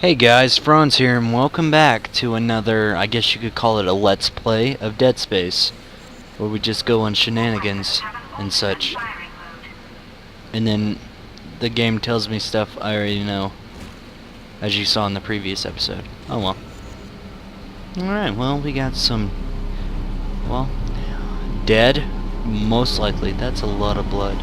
Hey guys, Franz here, and welcome back to another, I guess you could call it a Let's Play of Dead Space, where we just go on shenanigans and such. And then the game tells me stuff I already know, as you saw in the previous episode. Oh well. Alright, well, we got some, well, dead, most likely. That's a lot of blood.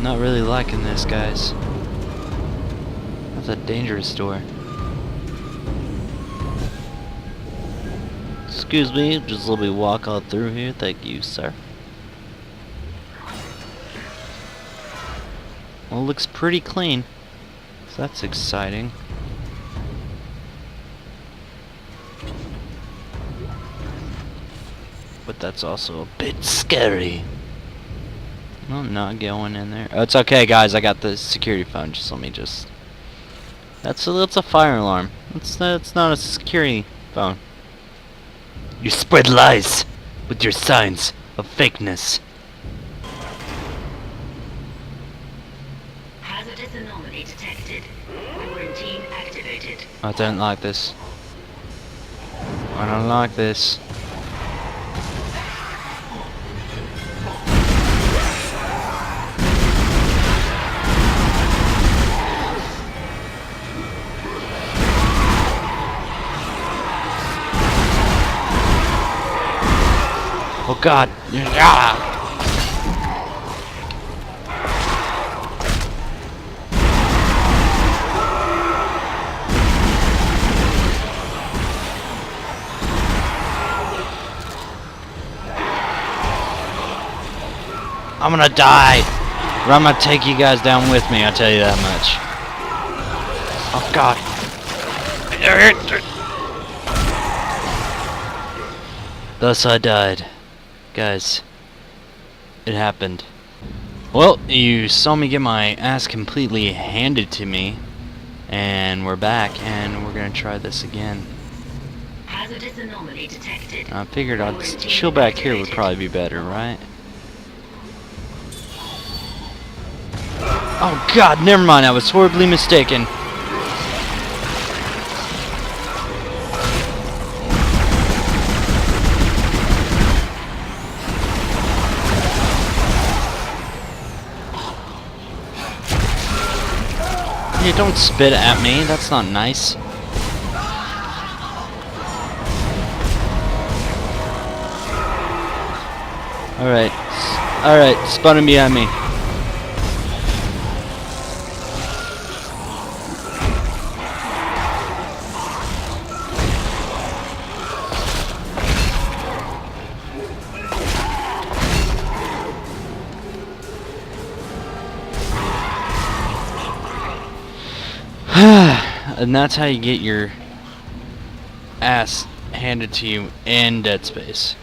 Not really liking this, guys. That's a dangerous door. Excuse me, just let me walk on through here. Thank you, sir. Well, it looks pretty clean, so that's exciting. But that's also a bit scary. I'm not going in there. Oh, it's okay, guys. I got the security phone. Just let me just. That's a fire alarm. That's not a security phone. You spread lies with your signs of fakeness. Hazardous anomaly detected. Quarantine activated. I don't like this. I don't like this. Oh God! Ah! I'm gonna die, or I'm gonna take you guys down with me. I'll tell you that much. Oh God! Thus I died. Guys, it happened. Well, you saw me get my ass completely handed to me, and we're back, and we're gonna try this again. Hazardous anomaly detected. I figured I'd chill back here would probably be better, right? Oh God, never mind, I was horribly mistaken. Yeah, don't spit at me. That's not nice. Alright. Alright, spawning behind me. And that's how you get your ass handed to you in Dead Space.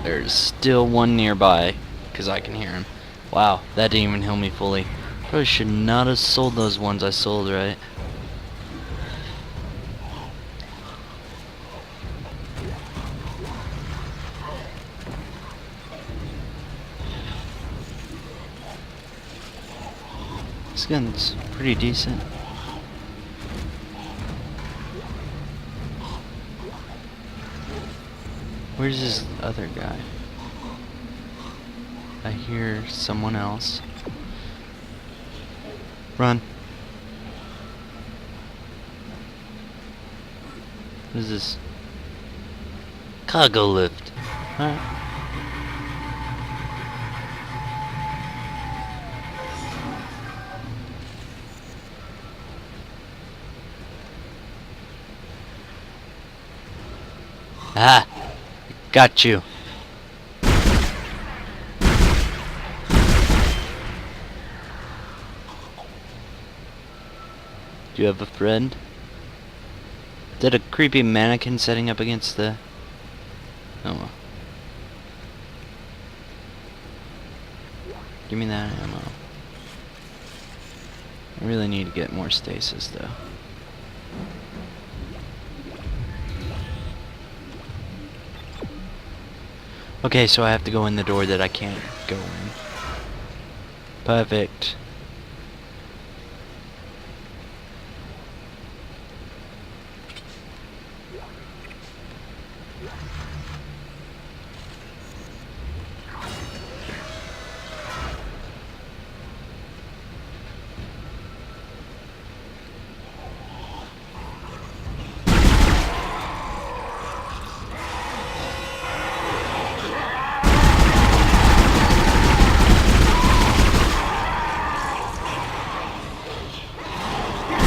There's still one nearby, because I can hear him. Wow, that didn't even heal me fully. Probably should not have sold those ones I sold, right? This gun's pretty decent. Where's this other guy? I hear someone else. Run. What is this? Cargo lift. Alright. Ah! Got you. Do you have a friend? Is that a creepy mannequin setting up against the... Oh well. Give me that ammo. I really need to get more stasis though. Okay, so I have to go in the door that I can't go in. Perfect.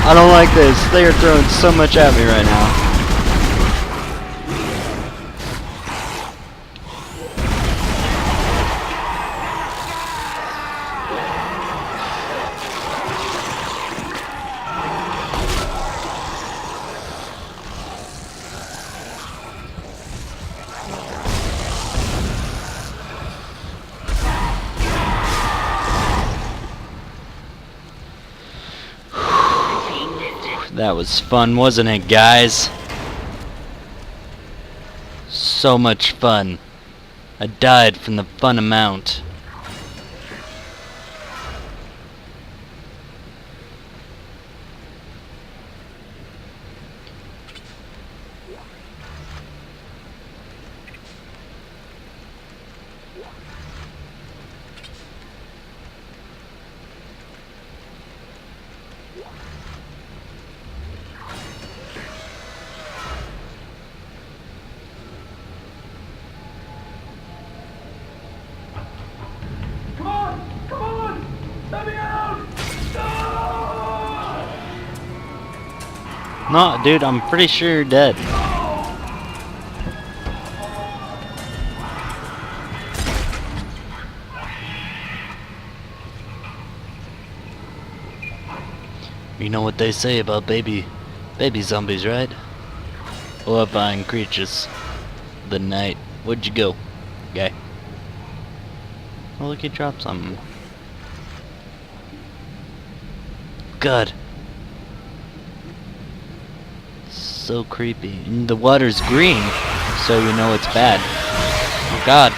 I don't like this. They are throwing so much at me right now. That was fun, wasn't it, guys? So much fun. I died from the fun amount. Come on! Come on! Let me out! No! No, dude, I'm pretty sure you're dead. You know what they say about baby zombies, right? Horrifying creatures. The night. Where'd you go, guy? Oh, look, he dropped something. God. So creepy. And the water's green, so you know it's bad. Oh God.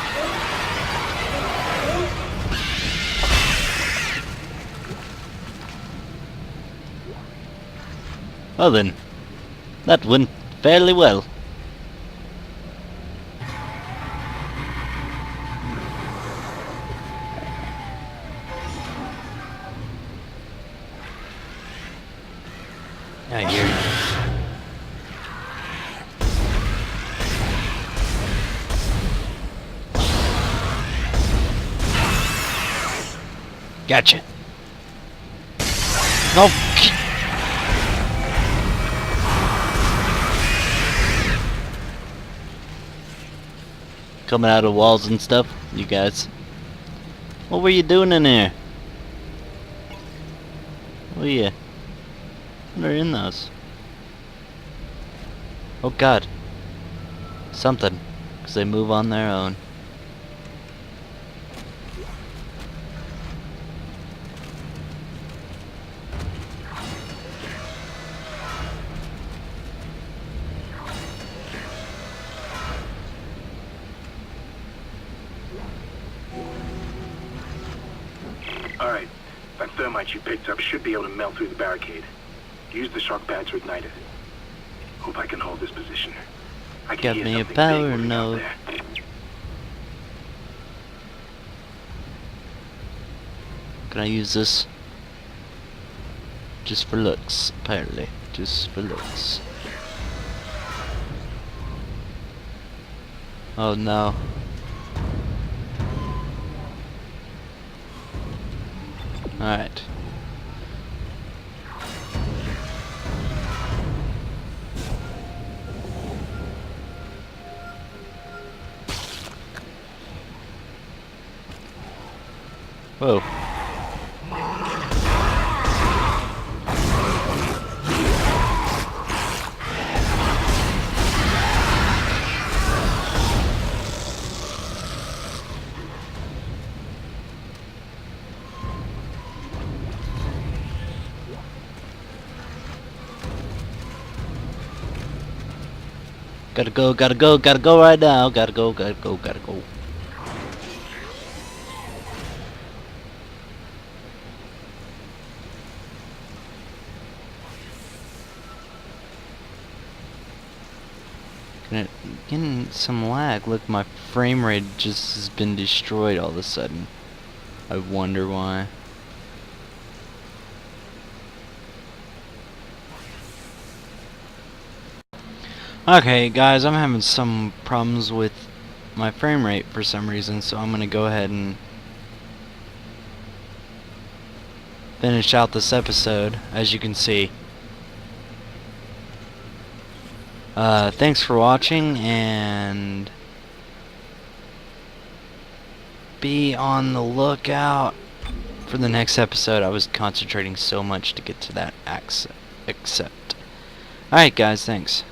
Well then, that went fairly well. I hear you. Gotcha. No. Coming out of walls and stuff, you guys. What were you doing in there? Oh yeah. What are in those? Oh God. Something. 'Cause they move on their own. Alright, that thermite you picked up should be able to melt through the barricade. Use the shock pad to ignite it. Hope I can hold this position. I can Got hear me a something power big moving out node. there. Can I use this? Just for looks, apparently. Just for looks. Oh no. Alright. Whoa. Gotta go right now. Gotta go. Getting some lag. Look, my frame rate just has been destroyed all of a sudden. I wonder why. Okay, guys, I'm having some problems with my frame rate for some reason, so I'm gonna go ahead and finish out this episode, as you can see. Thanks for watching, and be on the lookout for the next episode. I was concentrating so much to get to that accept. Alright guys, thanks.